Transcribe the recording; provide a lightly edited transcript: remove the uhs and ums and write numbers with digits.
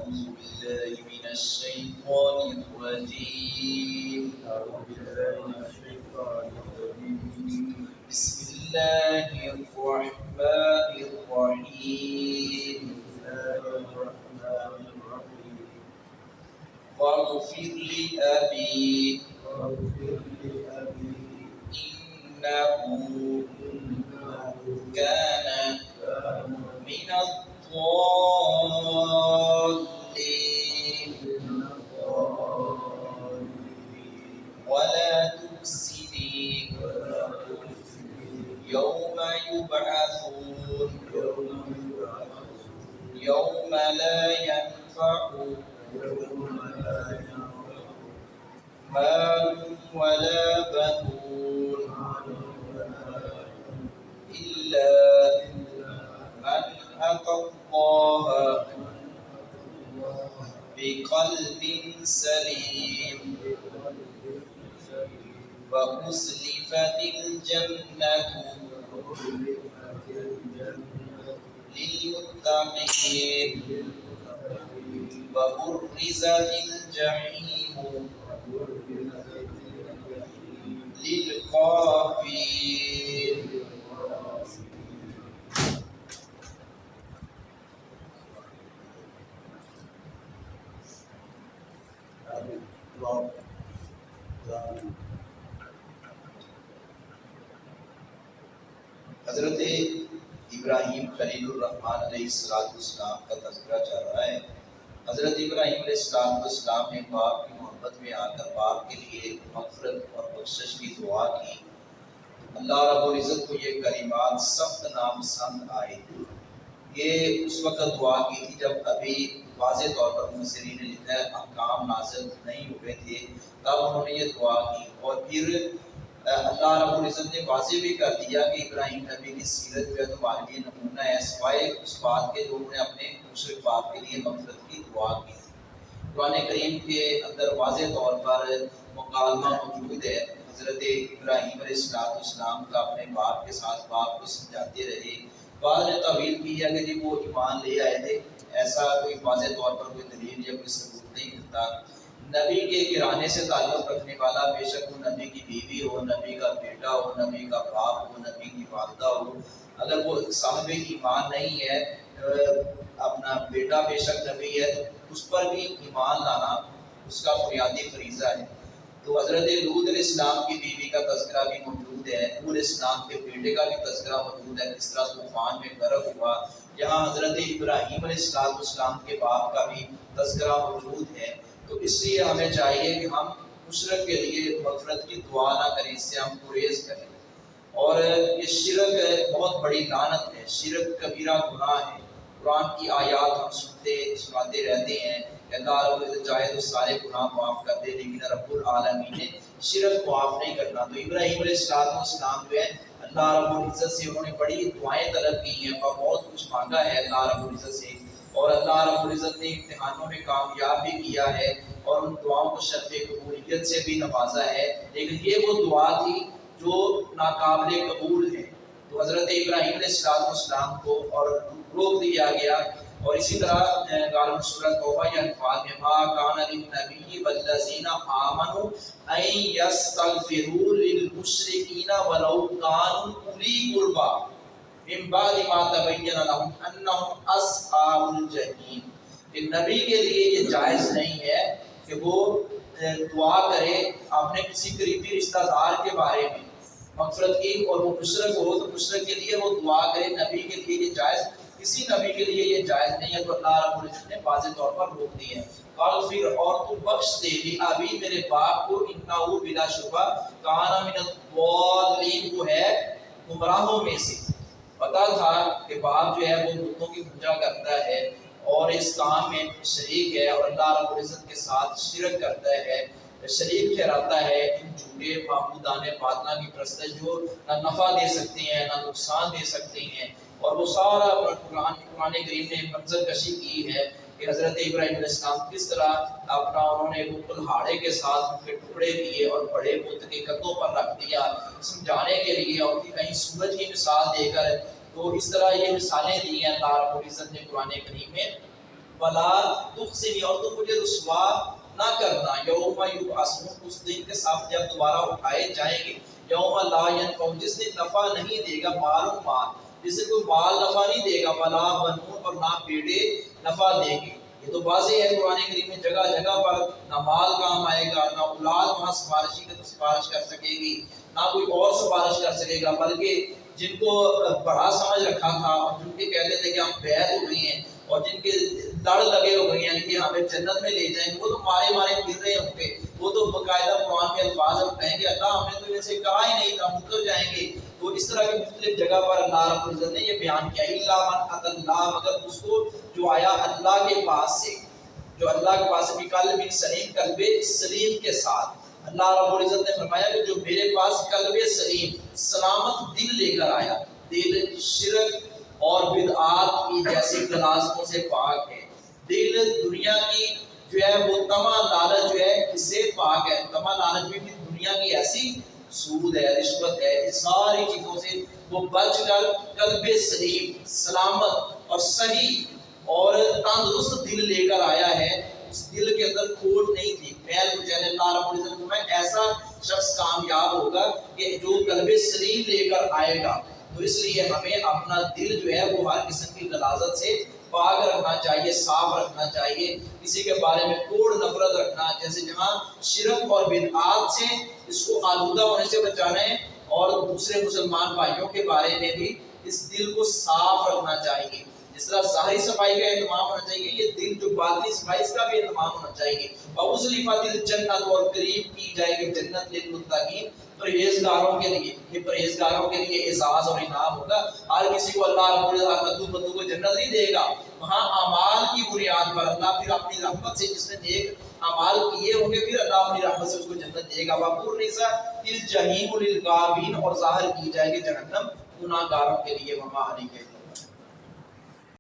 أعوذ بالله من الشيطان الرجيم. بسم الله الرحمن الرحيم. واغفر لأبي إنه كان من الضالين ولا تخزني يوم يبعثون يوم لا ينفع مال ولا بنون إلا من أتى الله بقلب سليم وأزلفت الجنة للمتقين وبرزت الجحيم للغافلين. حضرت ابراہیم خلیل الرحمن علیہ السلام کا تذکرہ چل رہا ہے. حضرت ابراہیم علیہ السلام نے باپ کی محبت میں آ کر باپ کے لیے مغفرت اور بخشش کی دعا کی. اللہ رب العزت کو یہ کلمات سخت ناپسند آئے. یہ اس وقت دعا کی تھی جب ابھی واضح طور پر مفسرین نے لکھا ہے احکام نازل نہیں ہوئے تھے، تب انہوں نے یہ دعا کی. اور پھر اللہ رب العزت نے واضح بھی کر دیا کہ ابراہیم نبی کی سیرت جو ہے تمہارے لیے نمونہ ہے، سوائے اس بات کے جو انہوں نے اپنے مشرک باپ کے لیے مغفرت کی دعا کی. قرآن کریم کے اندر واضح طور پر مکالمہ موجود ہے. حضرت ابراہیم علیہ السلام کا اپنے باپ کے ساتھ باپ کو سمجھاتے رہے. بعض نے تعویل کی ہے کہ جی وہ ایمان لے آئے تھے، ایسا کوئی واضح طور پر کوئی دلیل یا کوئی ثبوت نہیں ملتا. نبی کے گھرانے سے تعلق رکھنے والا بے شک وہ نبی کی بیوی ہو، نبی کا بیٹا ہو، نبی کا باپ ہو، نبی کی والدہ ہو، اگر وہ صاحب ایمان نہیں ہے، اپنا بیٹا بے شک نبی ہے، تو اس پر بھی ایمان لانا اس کا بنیادی فریضہ ہے. تو حضرت لوط علیہ السلام کی بیوی کا تذکرہ بھی موجود ہے، نوح علیہ السلام کے بیٹے کا بھی تذکرہ موجود ہے، کس طرح طوفان میں غرق ہوا. یہاں حضرت ابراہیم علیہ السلام کے باپ کا بھی تذکرہ موجود ہے. تو اس لیے ہمیں چاہیے کہ ہم مشرک کے لیے مغفرت کی دعا نہ کریں، اس سے ہم گریز کریں. اور یہ شرک بہت بڑی لعنت ہے، شرک کبیرہ گناہ ہے. قرآن کی آیات ہم سناتے رہتے ہیں کہ اللہ رب العزت چاہے تو سارے گناہ معاف کر دے، لیکن رب العالمین نے شرک معاف نہیں کرنا. تو ابراہیم علیہ السلام جو ہے اللہ رب العزت سے انہوں نے بڑی دعائیں طلب کی ہیں اور بہت کچھ مانگا ہے اللہ رب العزت سے، اور اللہ رب العزت نے امتحانوں میں کامیاب بھی کیا ہے اور ان دعاؤں کو شرط قبولیت سے بھی نوازا ہے. لیکن یہ وہ دعا تھی جو ناقابل قبول ہے. تو حضرت ابراہیم علیہ السلام کو اور روک دیا گیا. اور اسی طرح غالب سورۃ توبہ کے الفاظ میں ما کان للنبی والذین آمنوا ان یستغفروا للمشرکین ولو کانوا اولی قربی من بعد ما تبین لهم انهم اصحاب الجحیم. کہ نبی کے لیے یہ جائز نہیں ہے کہ وہ دعا کرے اپنے کسی قریبی رشتہ دار کے بارے میں مغفرت کی، اور وہ مشرک ہو تو مشرک کے لیے وہ دعا کرے. نبی کے لیے یہ جائز، کسی نبی کے لیے یہ جائز نہیں ہے. تو اللہ رب العزت نے واضح طور پر روک دی ہے. پھر اور تو بخش دے بھی ابھی میرے باپ کو انہو بلا شبہ کانا من الضالین، وہ ہے گمراہوں میں سے. پتا تھا کہ باپ جو ہے وہ بتوں کی پوجا کرتا ہے اور اس کام میں شریک ہے اور اللہ رب العزت کے ساتھ شرک کرتا ہے، شریک ٹھہراتا ہے ان جھوٹے معبودان باطلہ کی پرستش جو نہ نفع دے سکتے ہیں نہ نقصان دے سکتے ہیں. اور وہ سارا قرآن کریم نے منظر کشی کی ہے کہ حضرت ابراہیم علیہ السلام کس طرح اپنا انہوں نے وہ کلہاڑے کے ساتھ ان کے ٹکڑے کیے اور بڑے بت کے قدموں پر رکھ دیا سمجھانے کے لیے، اور کہیں سورج کی مثال دے کر. تو اس طرح یہ مثالیں دی ہیں اللہ رب العزت نے قرآن کریم میں ولا تخزنی، اور تم مجھے رسوا نہ کرنا، یوم یبعثون، اس دن کے ساتھ جب دوبارہ اٹھائے جائیں گے، یوم لا ینفع، جس دن نفع نہیں دے گا مال مال، جس دن کوئی مال نفع نہیں دے گا، ولا بنون، اور نہ بیٹے نفع دیں گے۔ یہ تو واضح ہے قرآن کریم میں جگہ جگہ پر، نہ مال کام آئے گا، نہ اولاد وہاں سفارشی کا سفارش کر سکے گی، نہ کوئی اور سفارش کر سکے گا، بلکہ جن کو بڑا سمجھ رکھا تھا اور جن کے کہتے تھے کہ ہم بیعت ہو گئی ہیں اور جن کے لڑ لگے ہو گئی ہیں کہ ہمیں جنت میں لے جائیں گے، وہ تو مارے مارے پھر رہے ہوں گے، وہ تو باقاعدہ قرآن میں الفاظ ہم کہیں گے اللہ ہم نے تو ان سے کہا ہی نہیں تھا، اتر جائیں گے۔ تو اس طرح کی مختلف جگہ پر اللہ رب العزت نے یہ بیان کیا، الا من اتى اللہ، مگر اس کو جو آیا اللہ کے پاس سے، جو اللہ کے پاس سے، بقلب سلیم، قلب سلیم کے ساتھ۔ اللہ رب العزت نے فرمایا کہ جو میرے پاس قلب سلیم، سلامت دل لے کر آیا، دل شرک اور بدعات کی جیسی غلاظتوں سے پاک ہے، دل دنیا کی جو ہے وہ تمام لالچ جو ہے اس سے پاک ہے، تمام لالچ میں بھی دنیا کی ایسی سود ہے، رشوت ہے، اس ساری چیزوں سے وہ بچ کر قلب سلیم، سلامت اور صحیح اور تندرست دل لے کر آیا ہے۔ اس دل کے اندر کھوٹ نہیں تھی، میل کچیل۔ اللہ رب العزت نے ایسا شخص کامیاب ہوگا کہ جو قلب سلیم لے کر آئے گا۔ تو اس لیے ہمیں اپنا دل جو ہے وہ ہر قسم کی غلاظت سے پاک رکھنا چاہیے، صاف رکھنا چاہیے، کسی کے بارے میں کوڑ نفرت رکھنا، جیسے جہاں شرک اور بدعات سے اس کو آلودہ ہونے سے بچانا ہے، اور دوسرے مسلمان بھائیوں کے بارے میں بھی اس دل کو صاف رکھنا چاہیے۔ جس طرح ظاہری صفائی کا اہتمام ہونا چاہیے، یہ دل جو باطنی صفائی اس کا بھی اہتمام ہونا چاہیے۔ وَأُزْلِفَتِ الْجَنَّةُ، اور قریب کی جائے گی جنت للمتقین، پرہیزگاروں کے لیے۔ یہ پرہیزگاروں کے لیے اعزاز اور انعام ہوگا۔ ہر کسی کو اللہ رب العزت بدو بدو کو جنت نہیں دے گا، وہاں اعمال کی بنیاد پر اللہ پھر اپنی رحمت سے، جس نے نیک اعمال کیے ہوں گے، پھر اللہ اپنی رحمت سے اس کو جنت دے گا۔ وَبُرِّزَتِ الْجَحِیمُ لِلْغَاوِینَ، اور ظاہر کی جائے گی جہنم گناہ گاروں کے لیے۔ وما علیہ